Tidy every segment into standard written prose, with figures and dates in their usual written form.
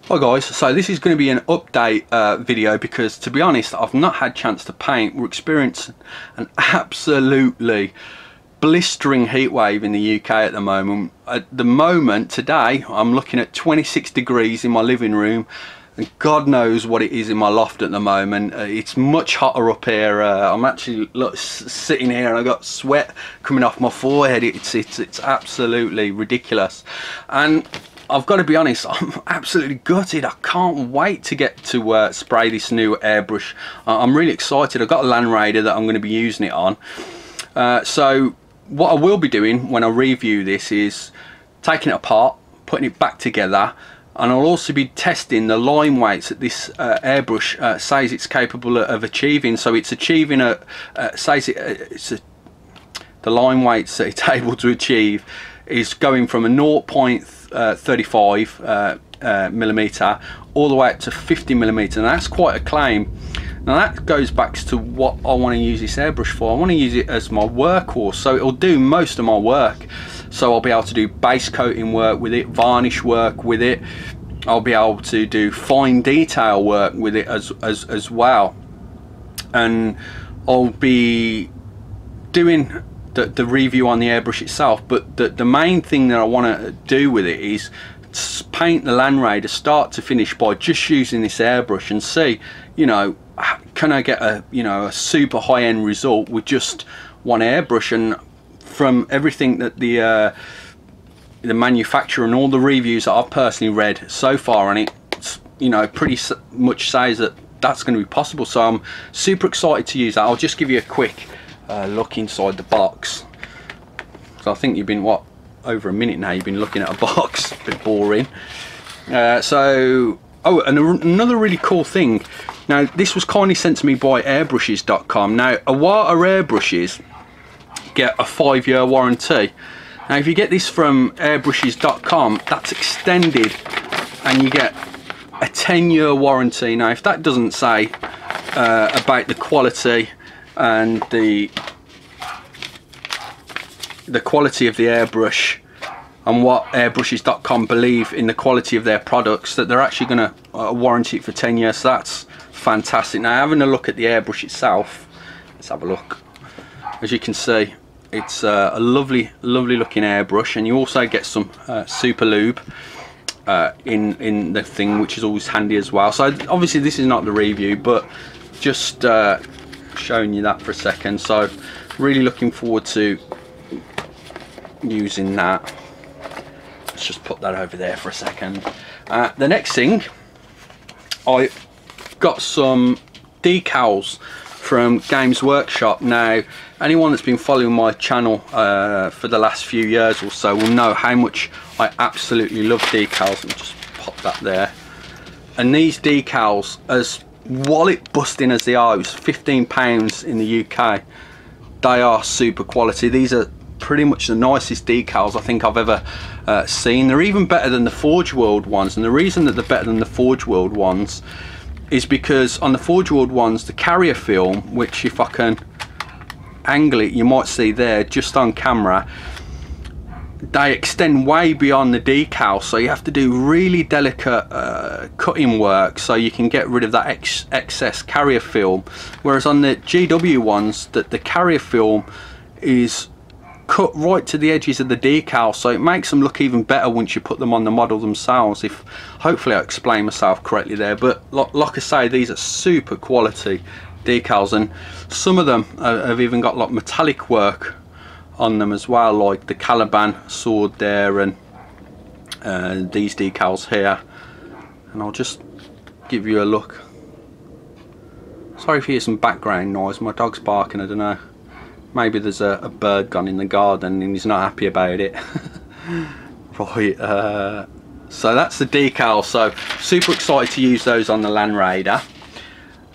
Hi guys, so this is going to be an update video because, to be honest, I've not had a chance to paint. We're experiencing an absolutely blistering heat wave in the UK at the moment. At the moment, today, I'm looking at 26 degrees in my living room, and God knows what it is in my loft at the moment. It's much hotter up here. I'm actually sitting here and I've got sweat coming off my forehead. It's absolutely ridiculous. And I've got to be honest, I'm absolutely gutted. I can't wait to get to spray this new airbrush. I'm really excited. I've got a Land Raider that I'm going to be using it on. So what I will be doing when I review this is taking it apart, putting it back together, and I'll also be testing the line weights that this airbrush says it's capable of achieving. So it's achieving the line weights that it's able to achieve is going from a 0.35 millimeter all the way up to 50 millimeter, and that's quite a claim. Now that goes back to what I want to use this airbrush for. I want to use it as my workhorse, so it'll do most of my work. So I'll be able to do base coating work with it, varnish work with it. I'll be able to do fine detail work with it as well, and I'll be doing the review on the airbrush itself. But the main thing that I want to do with it is paint the Land Raider start to finish by just using this airbrush, and see, you know, can I get a a super high-end result with just one airbrush. And from everything that the manufacturer and all the reviews that I've personally read so far on it, pretty much says that that's going to be possible. So I'm super excited to use that. I'll just give you a quick look inside the box. So I think you've been over a minute now you've been looking at a box. A bit boring. Oh, and another really cool thing, now this was kindly sent to me by airbrushes.com. Now Iwata airbrushes get a 5-year warranty. Now if you get this from airbrushes.com, that's extended and you get a 10-year warranty. Now if that doesn't say about the quality and the quality of the airbrush, and what airbrushes.com believe in the quality of their products, that they're actually going to warranty it for 10 years. So that's fantastic. Now having a look at the airbrush itself, let's have a look. As you can see, it's a lovely looking airbrush, and you also get some super lube in the thing, which is always handy as well. So obviously this is not the review, but just showing you that for a second. So really looking forward to using that. Let's just put that over there for a second. The next thing, I got some decals from Games Workshop. Now anyone that's been following my channel for the last few years or so will know how much I absolutely love decals. Let me just pop that there. And these decals, as wallet busting as they are, it was £15 in the UK, they are super quality. These are pretty much the nicest decals I think I've ever seen. They're even better than the Forge World ones, and the reason that they're better than the Forge World ones is because on the Forge World ones, the carrier film, which if I can angle it you might see there just on camera, they extend way beyond the decal, so you have to do really delicate cutting work so you can get rid of that excess carrier film. Whereas on the GW ones, that the carrier film is cut right to the edges of the decal, so it makes them look even better once you put them on the model themselves. If hopefully I explain myself correctly there, but like I say, these are super quality decals, and some of them have even got like metallic work on them as well, like the Caliban sword there, and these decals here. And I'll just give you a look. Sorry if you hear some background noise, my dog's barking, I don't know. Maybe there's a bird gone in the garden and he's not happy about it. Right, so that's the decal. So super excited to use those on the Land Raider.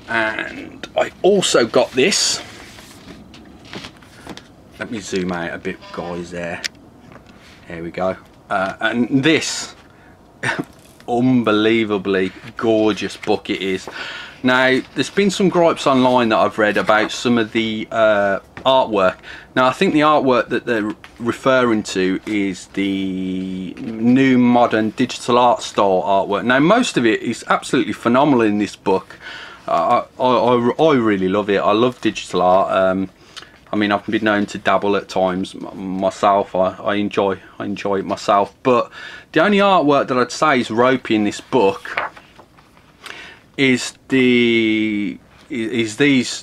And I also got this. Let me zoom out a bit, guys, there. There we go. And this unbelievably gorgeous book it is. Now there's been some gripes online that I've read about some of the artwork. Now I think the artwork that they're referring to is the new modern digital art style artwork. Now most of it is absolutely phenomenal in this book. I really love it. I love digital art. I mean, I've been known to dabble at times myself. I enjoy it myself. But the only artwork that I'd say is ropey in this book is these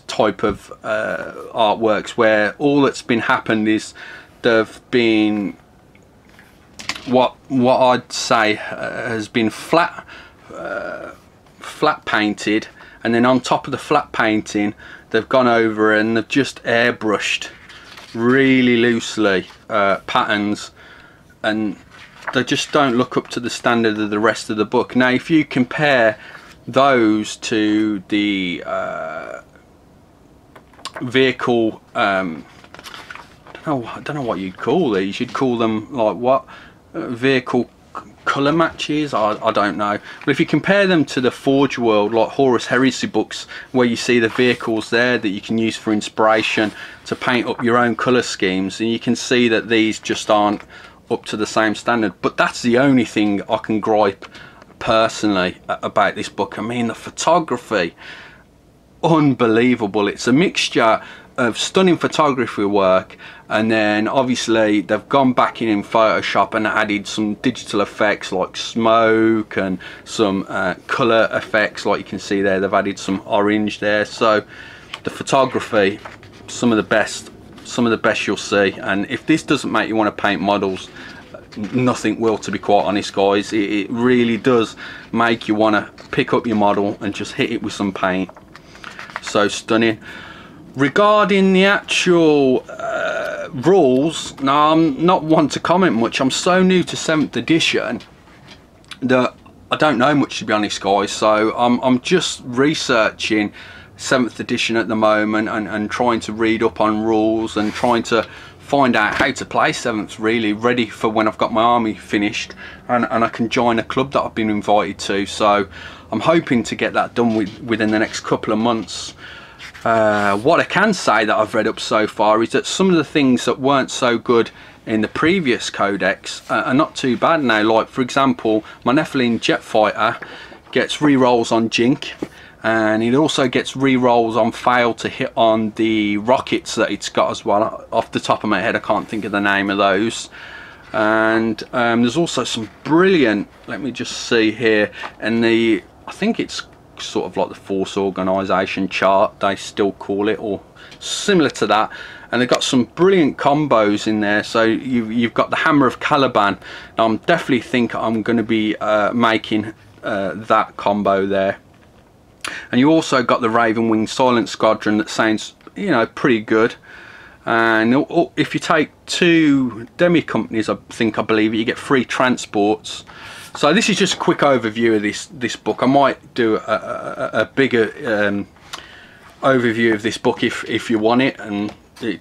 type of artworks, where all that's been happened is they've been what I'd say has been flat painted, and then on top of the flat painting they've gone over and they've just airbrushed really loosely patterns, and they just don't look up to the standard of the rest of the book. Now if you compare those to the vehicle, I don't know what you'd call these. You'd call them like what? Vehicle colour matches? I don't know. But if you compare them to the Forge World, like Horus Heresy books, where you see the vehicles there that you can use for inspiration to paint up your own colour schemes, and you can see that these just aren't up to the same standard. But that's the only thing I can gripe personally about this book. I mean, the photography, unbelievable. It's a mixture of stunning photography work, and then obviously they've gone back in Photoshop and added some digital effects like smoke and some colour effects, like you can see there. They've added some orange there. So the photography, some of the best you'll see. And if this doesn't make you want to paint models, nothing will, to be quite honest guys. It really does make you want to pick up your model and just hit it with some paint. So stunning. Regarding the actual rules, now I'm not one to comment much. I'm so new to 7th edition that I don't know much, to be honest guys. So I'm just researching 7th edition at the moment, and trying to read up on rules and trying to find out how to play 7th, really ready for when I've got my army finished and I can join a club that I've been invited to. So I'm hoping to get that done within the next couple of months. What I can say that I've read up so far is that some of the things that weren't so good in the previous codex are not too bad now. Like for example, my Nephilim jet fighter gets re-rolls on Jink, and it also gets re-rolls on fail to hit on the rockets that it's got as well. Off the top of my head I can't think of the name of those. And there's also some brilliant, let me just see here, and I think it's sort of like the force organization chart, they still call it, or similar to that. And they've got some brilliant combos in there. So you've got the Hammer of Caliban. Now I'm definitely think I'm going to be making that combo there. And you also got the Raven Wing Silent Squadron that sounds, you know, pretty good. And if you take 2 demi companies, I believe you get 3 transports. So this is just a quick overview of this book. I might do a bigger overview of this book if you want it, and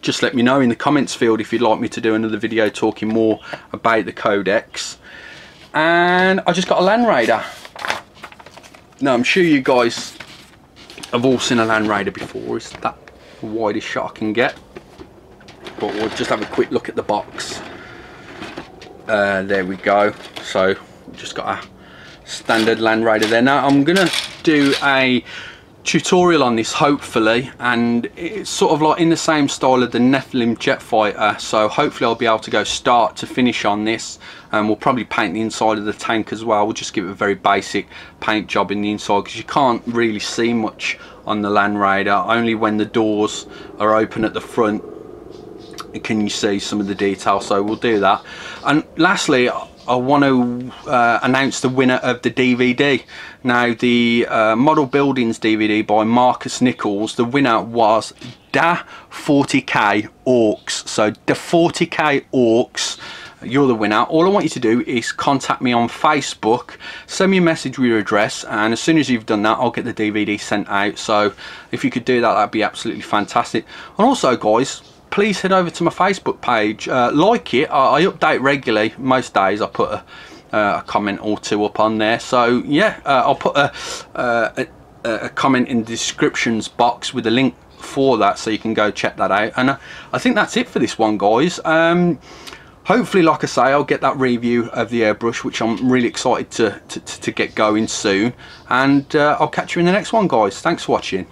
just let me know in the comments field if you'd like me to do another video talking more about the codex. And I just got a Land Raider. Now I'm sure you guys have all seen a Land Raider before. It's that the widest shot I can get. But we'll just have a quick look at the box. There we go. So just got a standard Land Raider there. Now I'm gonna do a tutorial on this hopefully, and it's sort of like in the same style of the Nephilim jet fighter. So hopefully I'll be able to go start to finish on this, and we'll probably paint the inside of the tank as well. We'll just give it a very basic paint job in the inside, because you can't really see much on the Land Raider. Only when the doors are open at the front can you see some of the detail. So we'll do that. And lastly, I want to announce the winner of the DVD. Now the Model Buildings DVD by Marcus Nichols, the winner was Da 40k Orcs. So Da 40k Orcs, you're the winner. All I want you to do is contact me on Facebook, send me a message with your address, and as soon as you've done that I'll get the DVD sent out. So if you could do that, that'd be absolutely fantastic. And also guys, please head over to my Facebook page, like it. I update regularly. Most days I put a comment or 2 up on there. So yeah, I'll put a comment in the descriptions box with a link for that, so you can go check that out. And I think that's it for this one, guys. Hopefully, like I say, I'll get that review of the airbrush, which I'm really excited to get going soon. And I'll catch you in the next one, guys. Thanks for watching.